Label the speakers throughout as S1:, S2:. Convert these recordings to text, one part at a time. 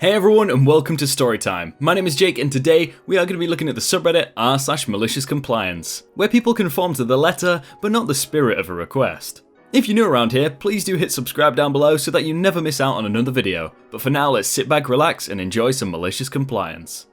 S1: Hey everyone and welcome to Storytime. My name is Jake and today we are going to be looking at the subreddit r/maliciouscompliance, where people conform to the letter but not the spirit of a request. If you're new around here, please do hit subscribe down below so that you never miss out on another video. But for now, let's sit back, relax and enjoy some malicious compliance.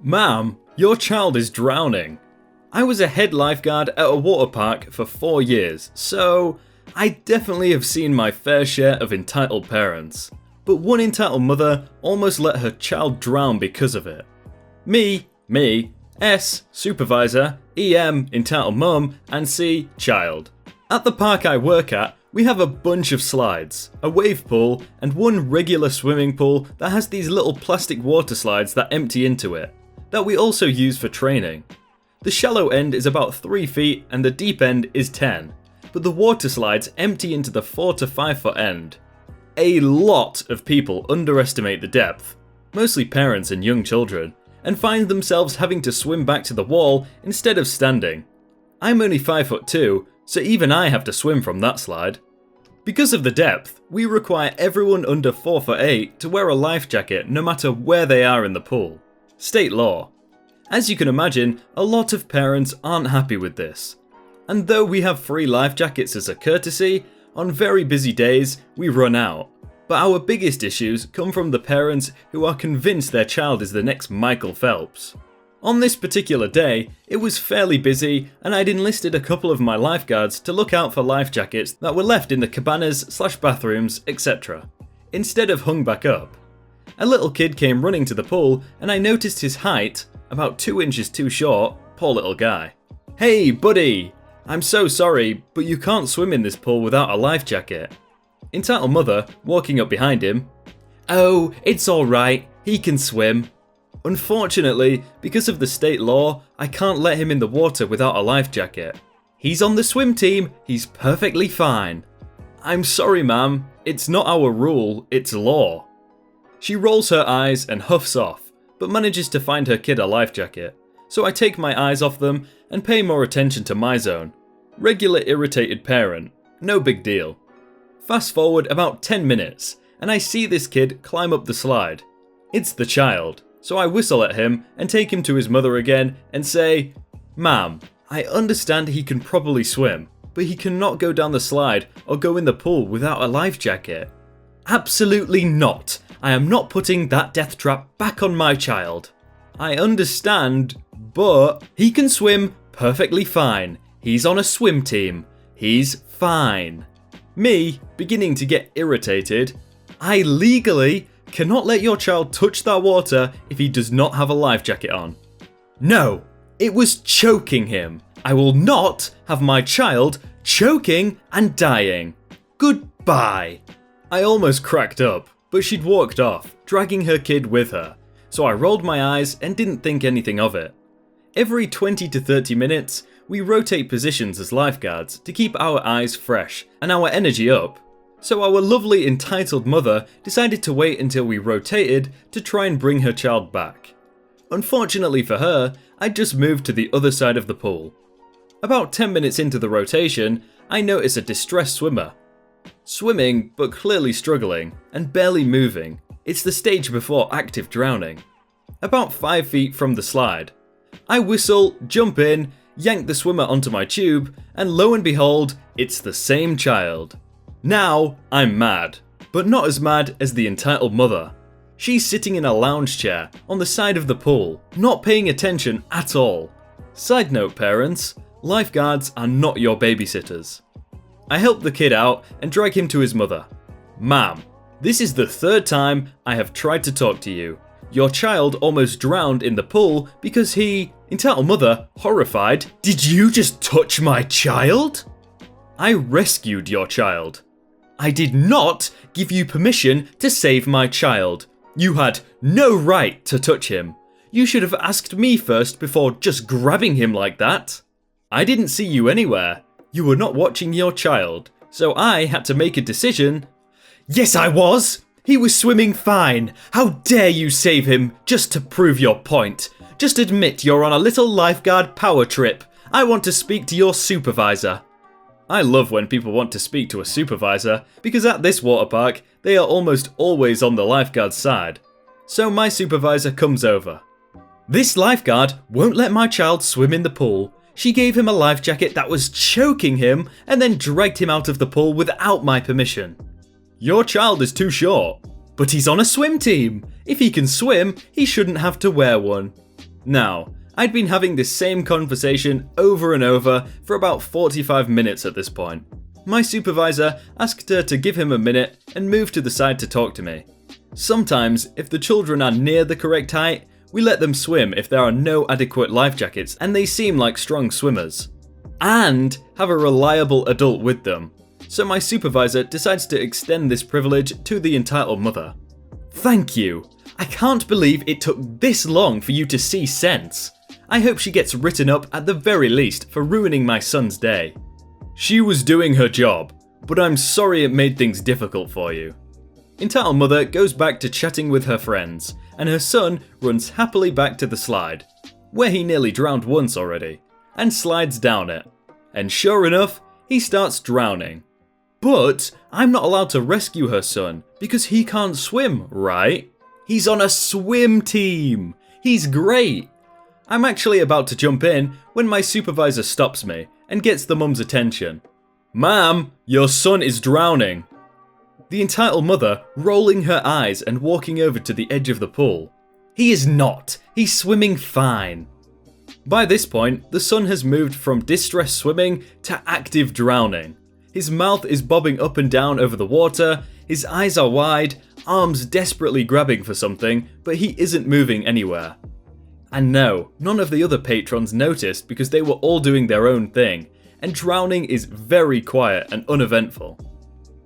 S1: Ma'am, your child is drowning. I was a head lifeguard at a water park for 4 years, so I definitely have seen my fair share of entitled parents. But one entitled mother almost let her child drown because of it. Me, S, supervisor, EM, entitled mum, and C, child. At the park I work at, we have a bunch of slides, a wave pool, and one regular swimming pool that has these little plastic water slides that empty into it, that we also use for training. The shallow end is about 3 feet and the deep end is 10, but the water slides empty into the 4 to 5 foot end. A lot of people underestimate the depth, mostly parents and young children, and find themselves having to swim back to the wall instead of standing. I'm only 5'2", so even I have to swim from that slide. Because of the depth, we require everyone under 4'8" to wear a life jacket no matter where they are in the pool. State law. As you can imagine, a lot of parents aren't happy with this. And though we have free life jackets as a courtesy, on very busy days, we run out. But our biggest issues come from the parents who are convinced their child is the next Michael Phelps. On this particular day, it was fairly busy and I'd enlisted a couple of my lifeguards to look out for life jackets that were left in the cabanas/bathrooms, etc., instead of hung back up. A little kid came running to the pool and I noticed his height, about 2 inches too short, poor little guy. "Hey buddy! I'm so sorry, but you can't swim in this pool without a life jacket." Entitled mother, walking up behind him. "Oh, it's alright, he can swim." Unfortunately, because of the state law, I can't let him in the water without a life jacket. "He's on the swim team, he's perfectly fine." "I'm sorry ma'am, it's not our rule, it's law." She rolls her eyes and huffs off, but manages to find her kid a life jacket. So I take my eyes off them and pay more attention to my zone. Regular irritated parent, no big deal. Fast forward about 10 minutes and I see this kid climb up the slide. It's the child, so I whistle at him and take him to his mother again and say, "Ma'am, I understand he can probably swim, but he cannot go down the slide or go in the pool without a life jacket." "Absolutely not. I am not putting that death trap back on my child." "I understand, but he can swim perfectly fine. He's on a swim team. He's fine." Me, beginning to get irritated. "I legally cannot let your child touch that water if he does not have a life jacket on." "No, it was choking him. I will not have my child choking and dying. Goodbye." I almost cracked up, but she'd walked off, dragging her kid with her, so I rolled my eyes and didn't think anything of it. Every 20 to 30 minutes, we rotate positions as lifeguards to keep our eyes fresh and our energy up. So our lovely entitled mother decided to wait until we rotated to try and bring her child back. Unfortunately for her, I just moved to the other side of the pool. About 10 minutes into the rotation, I notice a distressed swimmer. Swimming, but clearly struggling, and barely moving. It's the stage before active drowning. About 5 feet from the slide. I whistle, jump in, yank the swimmer onto my tube, and lo and behold, it's the same child. Now, I'm mad, but not as mad as the entitled mother. She's sitting in a lounge chair on the side of the pool, not paying attention at all. Side note parents, lifeguards are not your babysitters. I help the kid out and drag him to his mother. "Ma'am, this is the 3rd time I have tried to talk to you. Your child almost drowned in the pool because he..." Entitled mother, horrified, "Did you just touch my child?" "I rescued your child." "I did not give you permission to save my child. You had no right to touch him. You should have asked me first before just grabbing him like that." "I didn't see you anywhere. You were not watching your child, so I had to make a decision." "Yes, I was. He was swimming fine. How dare you save him just to prove your point? Just admit you're on a little lifeguard power trip. I want to speak to your supervisor." I love when people want to speak to a supervisor, because at this water park, they are almost always on the lifeguard's side. So my supervisor comes over. "This lifeguard won't let my child swim in the pool. She gave him a life jacket that was choking him and then dragged him out of the pool without my permission. Your child is too short, but he's on a swim team. If he can swim, he shouldn't have to wear one." Now, I'd been having this same conversation over and over for about 45 minutes at this point. My supervisor asked her to give him a minute and move to the side to talk to me. Sometimes, if the children are near the correct height, we let them swim if there are no adequate life jackets and they seem like strong swimmers. And have a reliable adult with them. So my supervisor decides to extend this privilege to the entitled mother. "Thank you. I can't believe it took this long for you to see sense. I hope she gets written up at the very least for ruining my son's day. She was doing her job, but I'm sorry it made things difficult for you." Entitled mother goes back to chatting with her friends, and her son runs happily back to the slide, where he nearly drowned once already, and slides down it. And sure enough, he starts drowning. But I'm not allowed to rescue her son, because he can't swim, right? He's on a swim team! He's great! I'm actually about to jump in when my supervisor stops me and gets the mum's attention. "Ma'am, your son is drowning." The entitled mother rolling her eyes and walking over to the edge of the pool. "He is not. He's swimming fine." By this point, the son has moved from distress swimming to active drowning. His mouth is bobbing up and down over the water, his eyes are wide, arms desperately grabbing for something, but he isn't moving anywhere. And no, none of the other patrons noticed because they were all doing their own thing, and drowning is very quiet and uneventful.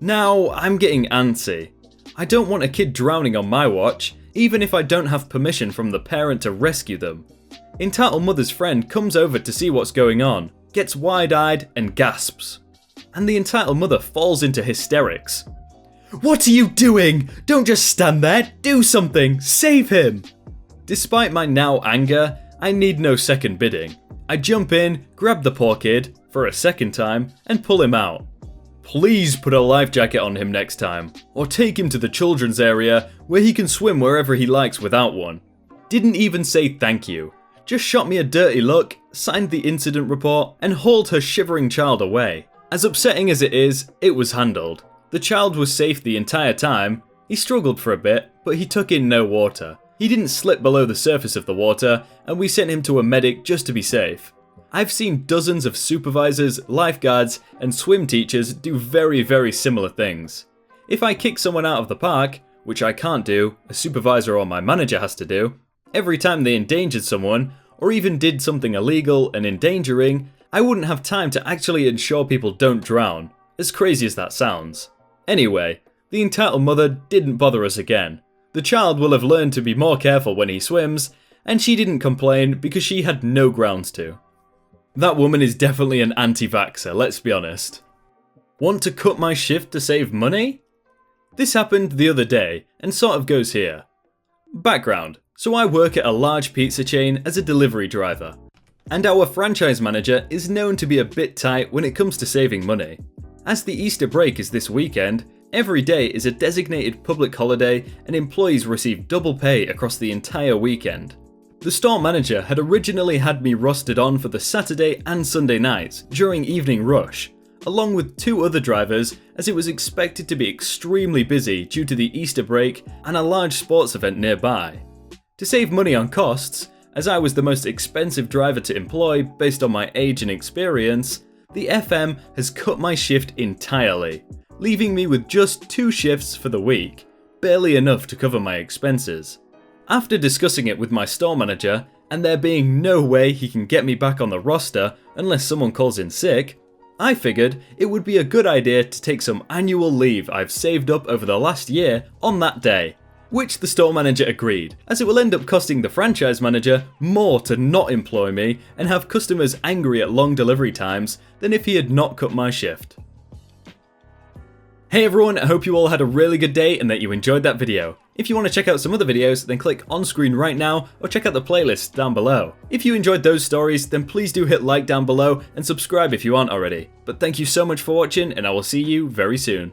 S1: Now, I'm getting antsy. I don't want a kid drowning on my watch, even if I don't have permission from the parent to rescue them. Entitled mother's friend comes over to see what's going on, gets wide-eyed and gasps. And the entitled mother falls into hysterics. "What are you doing? Don't just stand there, do something, save him!" Despite my now anger, I need no second bidding. I jump in, grab the poor kid, for a second time, and pull him out. "Please put a life jacket on him next time, or take him to the children's area where he can swim wherever he likes without one." Didn't even say thank you. Just shot me a dirty look, signed the incident report, and hauled her shivering child away. As upsetting as it is, it was handled. The child was safe the entire time. He struggled for a bit, but he took in no water. He didn't slip below the surface of the water, and we sent him to a medic just to be safe. I've seen dozens of supervisors, lifeguards, and swim teachers do very similar things. If I kick someone out of the park, which I can't do, a supervisor or my manager has to do, every time they endangered someone, or even did something illegal and endangering, I wouldn't have time to actually ensure people don't drown, as crazy as that sounds. Anyway, the entitled mother didn't bother us again. The child will have learned to be more careful when he swims, and she didn't complain because she had no grounds to. That woman is definitely an anti-vaxxer, let's be honest. Want to cut my shift to save money? This happened the other day, and sort of goes here. Background. So I work at a large pizza chain as a delivery driver, and our franchise manager is known to be a bit tight when it comes to saving money. As the Easter break is this weekend, every day is a designated public holiday and employees receive double pay across the entire weekend. The store manager had originally had me rostered on for the Saturday and Sunday nights during evening rush, along with 2 other drivers, as it was expected to be extremely busy due to the Easter break and a large sports event nearby. To save money on costs, as I was the most expensive driver to employ based on my age and experience, the FM has cut my shift entirely, leaving me with just 2 shifts for the week, barely enough to cover my expenses. After discussing it with my store manager, and there being no way he can get me back on the roster unless someone calls in sick, I figured it would be a good idea to take some annual leave I've saved up over the last year on that day, which the store manager agreed, as it will end up costing the franchise manager more to not employ me and have customers angry at long delivery times than if he had not cut my shift. Hey everyone, I hope you all had a really good day and that you enjoyed that video. If you want to check out some other videos, then click on screen right now or check out the playlist down below. If you enjoyed those stories, then please do hit like down below and subscribe if you aren't already. But thank you so much for watching and I will see you very soon.